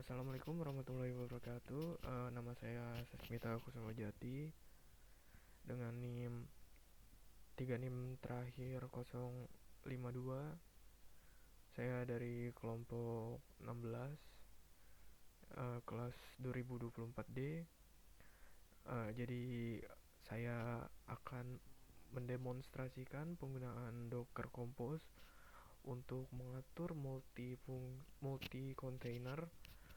Assalamualaikum warahmatullahi wabarakatuh. Nama saya Sasmita Kusumajati dengan NIM 3 NIM terakhir 052. Saya dari kelompok 16, kelas 2024D. Jadi saya akan mendemonstrasikan penggunaan Docker Compose untuk mengatur multi container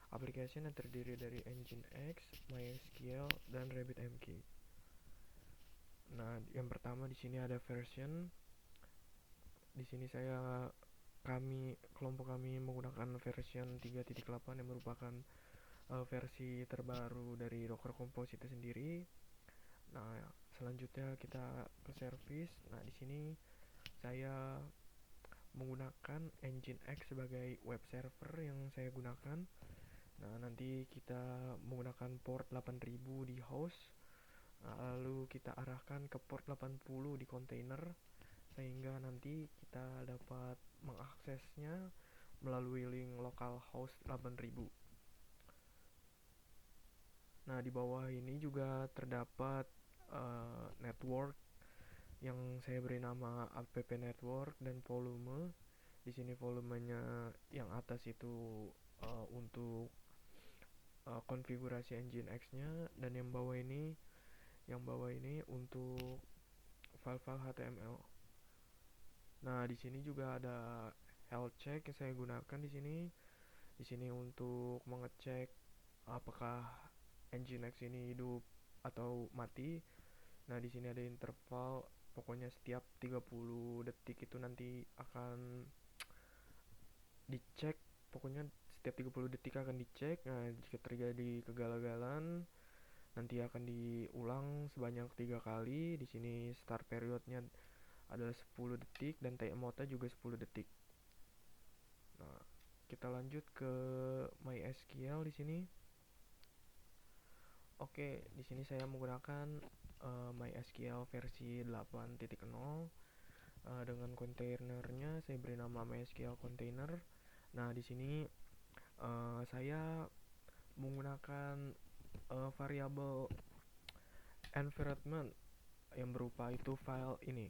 application yang terdiri dari Nginx, MySQL, dan RabbitMQ. Nah, yang pertama di sini ada version. Di sini kelompok kami menggunakan version 3.8 yang merupakan versi terbaru dari Docker Compose itu sendiri. Nah, selanjutnya kita ke service. Nah, di sini saya menggunakan Nginx sebagai web server yang saya gunakan. Nah, nanti kita menggunakan port 8000 di host. Nah, lalu kita arahkan ke port 80 di container sehingga nanti kita dapat mengaksesnya melalui link localhost 8000. Nah, di bawah ini juga terdapat network yang saya beri nama app network dan volume. Di sini volumenya yang atas itu untuk konfigurasi Nginx-nya, dan yang bawah ini untuk file-file HTML. Nah, di sini juga ada health check yang saya gunakan di sini. Di sini untuk mengecek apakah Nginx ini hidup atau mati. Nah, di sini ada interval, pokoknya setiap 30 detik itu nanti akan dicek. Pokoknya setiap 30 detik akan dicek. Nah, jika terjadi kegagalan nanti akan diulang sebanyak 3 kali. Di sini start periodnya adalah 10 detik dan timeoutnya juga 10 detik. Nah, kita lanjut ke MySQL di sini. Oke, di sini saya menggunakan MySQL versi 8.0. Dengan kontainernya saya beri nama MySQL container. Nah, di sini saya menggunakan variabel environment yang berupa itu file ini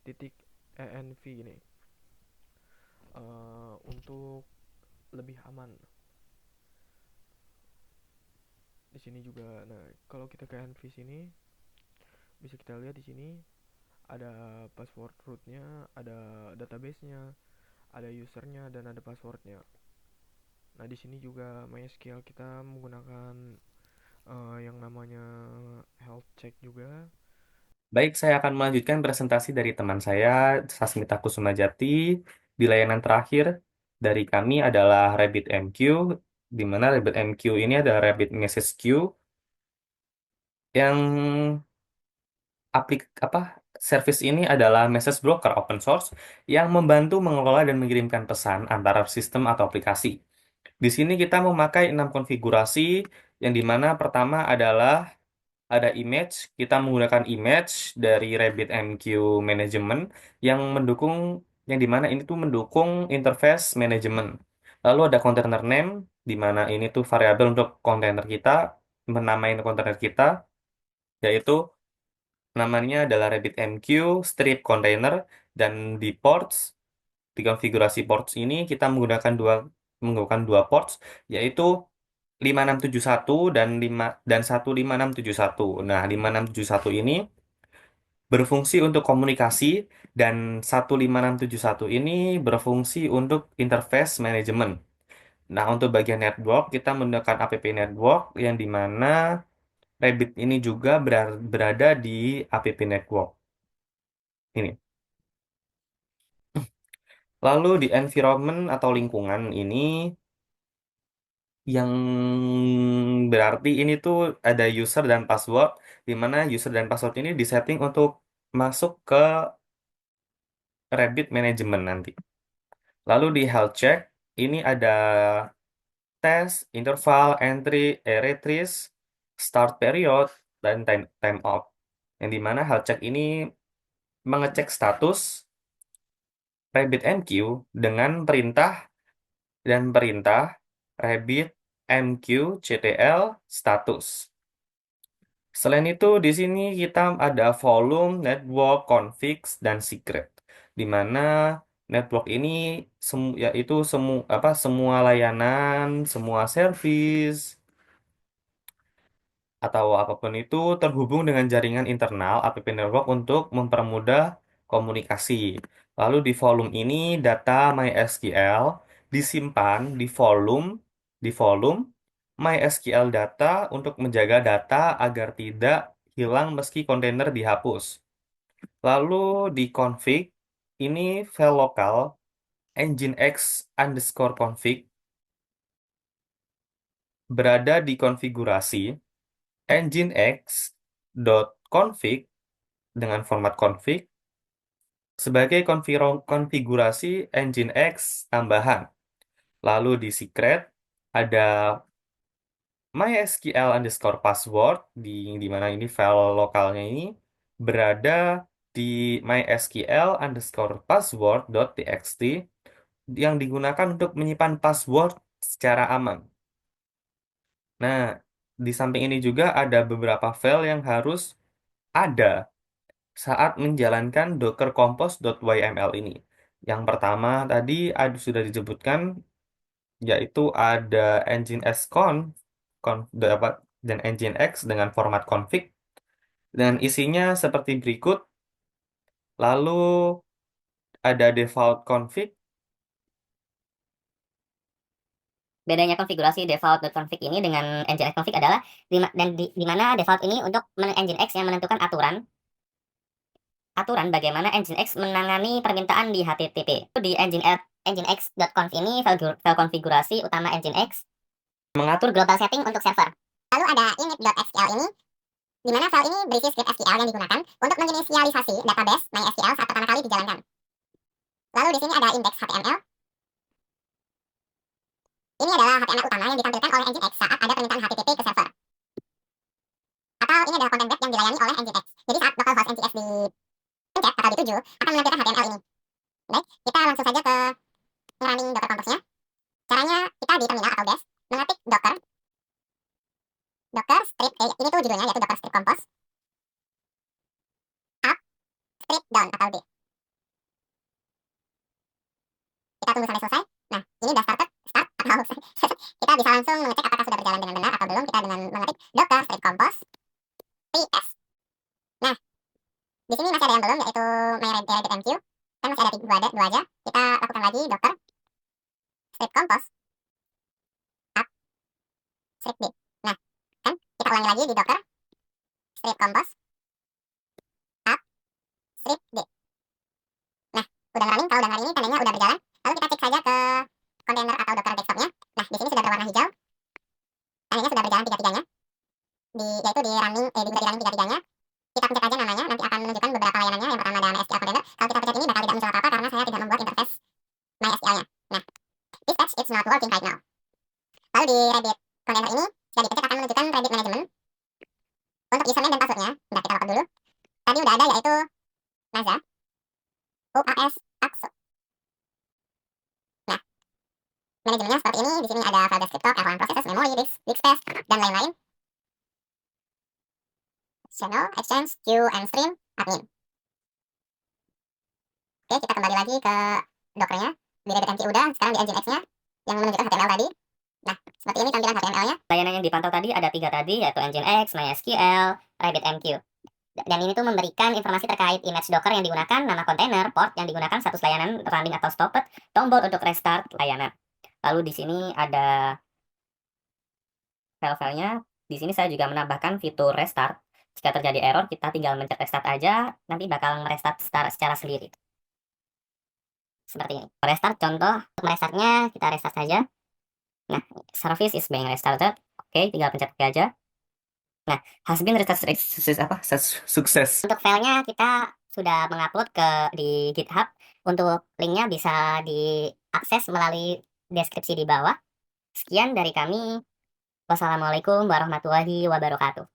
titik env ini untuk lebih aman. Di sini juga, nah kalau kita ke env sini bisa kita lihat di sini ada password rootnya, ada database-nya, ada usernya, dan ada passwordnya. Nah, di sini juga MySQL kita menggunakan yang namanya health check juga. Baik, saya akan melanjutkan presentasi dari teman saya, Sasmita Kusumajati. Di layanan terakhir dari kami adalah RabbitMQ, di mana RabbitMQ ini adalah Rabbit Message Queue yang service ini adalah message broker open source yang membantu mengelola dan mengirimkan pesan antara sistem atau aplikasi. Di sini kita memakai 6 konfigurasi, yang dimana pertama adalah ada image. Kita menggunakan image dari RabbitMQ Management yang mendukung, yang dimana ini tuh mendukung interface management. Lalu ada container name, di mana ini tuh variabel untuk kontainer kita, menamai kontainer kita, yaitu namanya adalah RabbitMQ strip container. Dan di ports, di konfigurasi ports ini kita menggunakan dua ports, yaitu 5671 dan 15671. Nah, 5671 ini berfungsi untuk komunikasi dan 15671 ini berfungsi untuk interface manajemen. Nah, untuk bagian network kita menggunakan app network yang dimana Rabbit ini juga berada di app network ini. Lalu di environment atau lingkungan ini, yang berarti ini tuh ada user dan password, di mana user dan password ini disetting untuk masuk ke Rabbit Management nanti. Lalu di health check, ini ada test, interval, entry, trace, start period, dan time out. Yang dimana health check ini mengecek status RabbitMQ dengan perintah dan perintah. Rabbit MQ-CTL status. Selain itu, di sini kita ada volume, network, configs, dan secret. Di mana network ini yaitu semua layanan, semua service atau apapun itu terhubung dengan jaringan internal app network untuk mempermudah komunikasi. Lalu di volume ini data MySQL disimpan di volume MySQL data untuk menjaga data agar tidak hilang meski kontainer dihapus. Lalu di config ini file lokal nginx_config berada di konfigurasi nginx.config dengan format config sebagai konfigurasi Nginx tambahan. Lalu di secret ada MySQL_password di mana ini file lokalnya ini berada di MySQL_password.txt yang digunakan untuk menyimpan password secara aman. Nah, di samping ini juga ada beberapa file yang harus ada saat menjalankan Docker Compose.yml ini. Yang pertama tadi sudah disebutkan, yaitu ada dan nginx dengan format config, dan isinya seperti berikut. Lalu ada default config. Bedanya konfigurasi default.config ini dengan nginx config adalah di mana default ini untuk nginx yang menentukan aturan bagaimana nginx menangani permintaan di HTTP. Di nginx.conf ini file konfigurasi utama nginx mengatur global setting untuk server. Lalu ada init.sql ini, di mana file ini berisi script SQL yang digunakan untuk menginisialisasi database MySQL saat pertama kali dijalankan. Lalu di sini ada index.html. Ini adalah HTML utama yang ditampilkan oleh Nginx saat ada permintaan HTTP ke server. Atau ini adalah content grab yang dilayani oleh Nginx. Jadi saat localhost Nginx dipencet atau dituju, akan menampilkan HTML ini. Baik, kita langsung saja ke running Docker Compose-nya. Caranya kita di terminal atau dash mengetik docker strip, ini tuh judulnya yaitu docker strip compose up strip down atau d. Kita tunggu sampai selesai. Nah, ini udah start atau kita bisa langsung mengecek apakah sudah berjalan dengan benar atau belum, kita dengan mengetik docker strip compose ps. Nah, di sini masih ada yang belum, yaitu MyRabbitMQ. Kan masih ada dua aja. Kita lakukan lagi docker strip compose up strip d. Nah, kan kita ulangi lagi di docker strip compose up strip d. Nah, udah running. Kalau udah running ini tandanya udah berjalan. Lalu kita cek saja ke kontainer atau docker desktopnya. Nah, di sini sudah berwarna hijau. Tandanya sudah berjalan tiga-tiganya. Yaitu di running, dibuka di running tiga-tiganya. Kita pencet aja namanya, nanti akan menunjukkan beberapa layanannya. Yang pertama ada MySQL Container. Kalau kita pencet ini bakal tidak muncul apa-apa karena saya tidak membuat interface MySQL-nya. Nah, this page is not working right now. Lalu di Rabbit Container ini, sudah dipencet akan menunjukkan Rabbit Management. Untuk username dan passwordnya, sudah kita login dulu. Tadi udah ada yaitu Naza, UAS, AXO. Nah, manajemennya seperti ini. Di sini ada file descriptor, R1 processes, memory, disk space, dan lain-lain. Channel, exchange, queue, and stream, admin. Oke, kita kembali lagi ke Dockernya. Di RabbitMQ udah, sekarang di Nginx-nya yang menunjukkan HTML tadi. Nah, seperti ini tampilan HTML-nya. Layanan yang dipantau tadi ada 3 tadi, yaitu Nginx, MySQL, RabbitMQ. Dan ini tuh memberikan informasi terkait image Docker yang digunakan, nama kontainer, port yang digunakan, status layanan running atau stopped, tombol untuk restart layanan. Lalu di sini ada file-filenya. Di sini saya juga menambahkan fitur restart. Jika terjadi error, kita tinggal mencet restart aja, nanti bakal merestart secara sendiri. Seperti ini. Restart contoh, untuk merestartnya kita restart saja. Nah, service is being restarted. Oke, tinggal pencet OK aja. Nah, has been restart Sukses. Untuk filenya kita sudah mengupload di GitHub. Untuk linknya bisa diakses melalui deskripsi di bawah. Sekian dari kami. Wassalamualaikum warahmatullahi wabarakatuh.